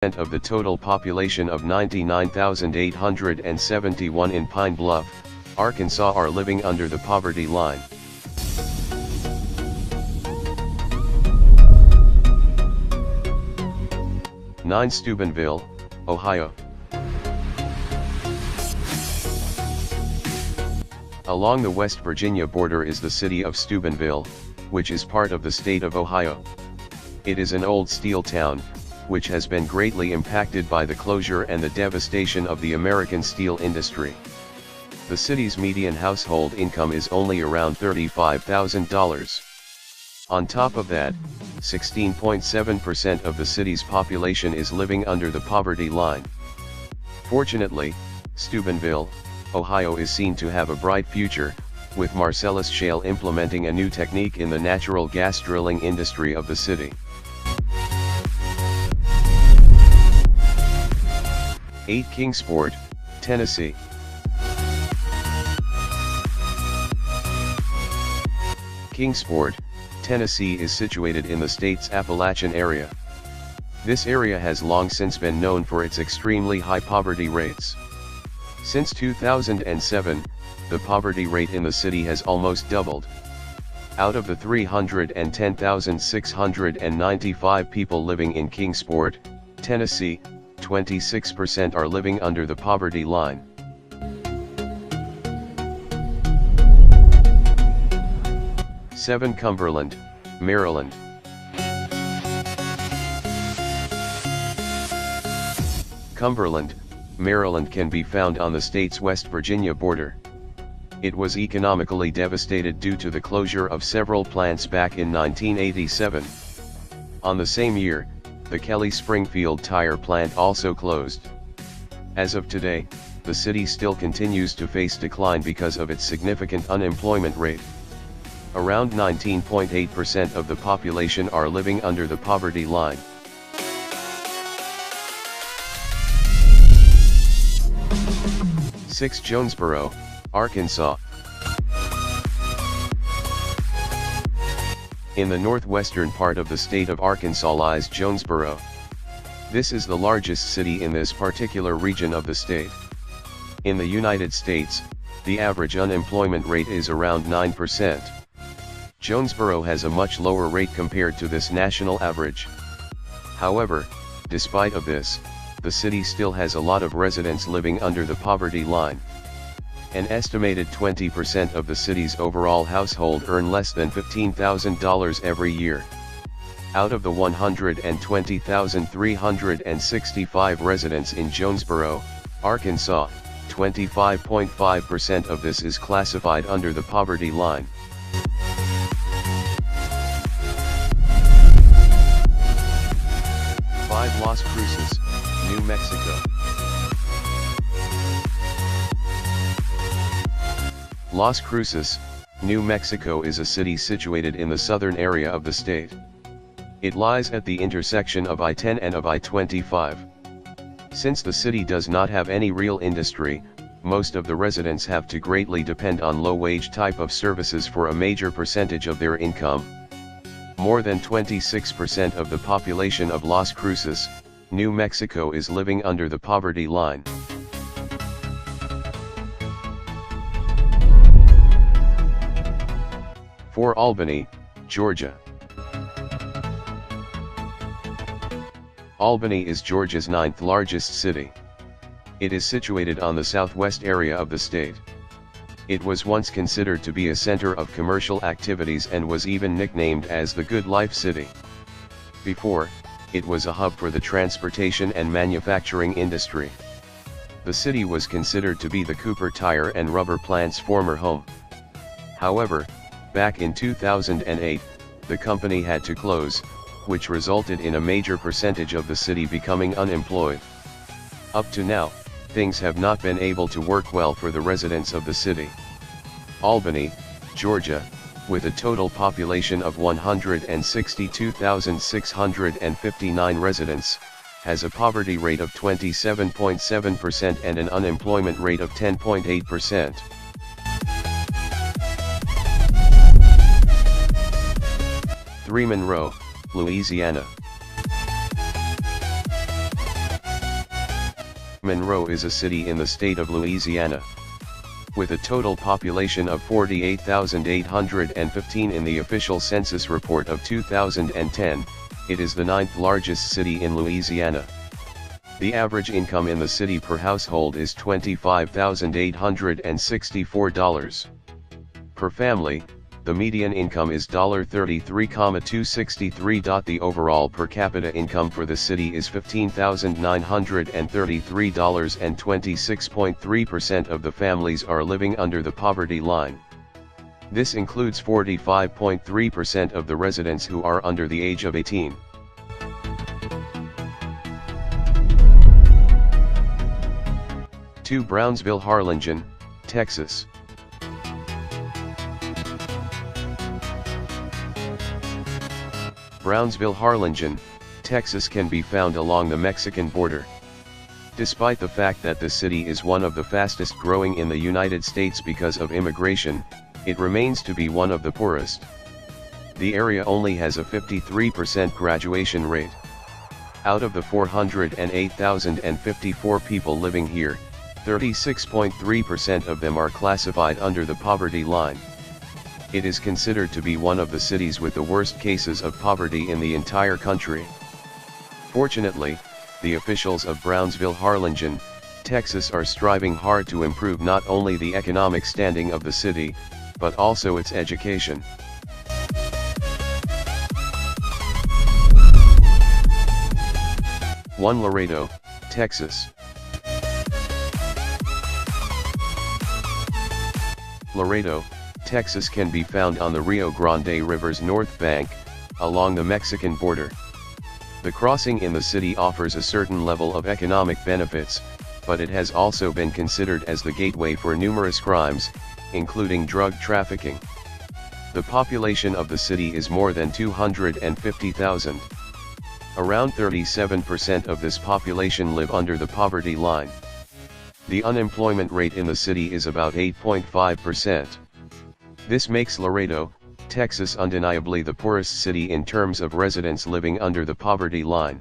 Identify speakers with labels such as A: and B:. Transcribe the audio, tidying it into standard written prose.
A: of the total population of 99,871 in Pine Bluff, Arkansas are living under the poverty line. Steubenville, Ohio. Along the West Virginia border is the city of Steubenville, which is part of the state of Ohio. It is an old steel town, which has been greatly impacted by the closure and the devastation of the American steel industry. The city's median household income is only around $35,000. On top of that, 16.7% of the city's population is living under the poverty line. Fortunately, Steubenville, Ohio is seen to have a bright future, with Marcellus Shale implementing a new technique in the natural gas drilling industry of the city. 8 Kingsport, Tennessee. Kingsport, Tennessee is situated in the state's Appalachian area. This area has long since been known for its extremely high poverty rates. Since 2007, the poverty rate in the city has almost doubled. Out of the 310,695 people living in Kingsport, Tennessee, 26% are living under the poverty line. Cumberland, Maryland. Cumberland, Maryland can be found on the state's West Virginia border. It was economically devastated due to the closure of several plants back in 1987. On the same year, the Kelly Springfield tire plant also closed. As of today, the city still continues to face decline because of its significant unemployment rate. Around 19.8% of the population are living under the poverty line. Jonesboro, Arkansas. In the northwestern part of the state of Arkansas lies Jonesboro. This is the largest city in this particular region of the state. In the United States, the average unemployment rate is around 9%. Jonesboro has a much lower rate compared to this national average. However, despite of this, the city still has a lot of residents living under the poverty line. An estimated 20% of the city's overall household earn less than $15,000 every year. Out of the 120,365 residents in Jonesboro, Arkansas, 25.5% of this is classified under the poverty line. Las Cruces, New Mexico. Las Cruces, New Mexico is a city situated in the southern area of the state. It lies at the intersection of I-10 and of I-25. Since the city does not have any real industry, most of the residents have to greatly depend on low-wage type of services for a major percentage of their income. More than 26% of the population of Las Cruces, New Mexico is living under the poverty line. Albany, Georgia. Albany is Georgia's 9th largest city. It is situated on the southwest area of the state. It was once considered to be a center of commercial activities and was even nicknamed as the Good Life City. Before, it was a hub for the transportation and manufacturing industry. The city was considered to be the Cooper Tire and Rubber Plant's former home. However, back in 2008, the company had to close, which resulted in a major percentage of the city becoming unemployed. Up to now, things have not been able to work well for the residents of the city. Albany, Georgia, with a total population of 162,659 residents, has a poverty rate of 27.7% and an unemployment rate of 10.8%. Monroe, Louisiana. Monroe is a city in the state of Louisiana. With a total population of 48,815 in the official census report of 2010, it is the 9th largest city in Louisiana. The average income in the city per household is $25,864. Per family, the median income is $33,263. The overall per capita income for the city is $15,933, and 26.3% of the families are living under the poverty line. This includes 45.3% of the residents who are under the age of 18. To Brownsville, Harlingen, Texas. Brownsville, Harlingen, Texas can be found along the Mexican border. Despite the fact that the city is one of the fastest growing in the United States because of immigration, it remains to be one of the poorest. The area only has a 53% graduation rate. Out of the 408,054 people living here, 36.3% of them are classified under the poverty line. It is considered to be one of the cities with the worst cases of poverty in the entire country. Fortunately, the officials of Brownsville, Harlingen, Texas are striving hard to improve not only the economic standing of the city, but also its education. One Laredo, Texas. Laredo, Texas can be found on the Rio Grande River's north bank, along the Mexican border. The crossing in the city offers a certain level of economic benefits, but it has also been considered as the gateway for numerous crimes, including drug trafficking. The population of the city is more than 250,000. Around 37% of this population live under the poverty line. The unemployment rate in the city is about 8.5%. This makes Laredo, Texas undeniably the poorest city in terms of residents living under the poverty line.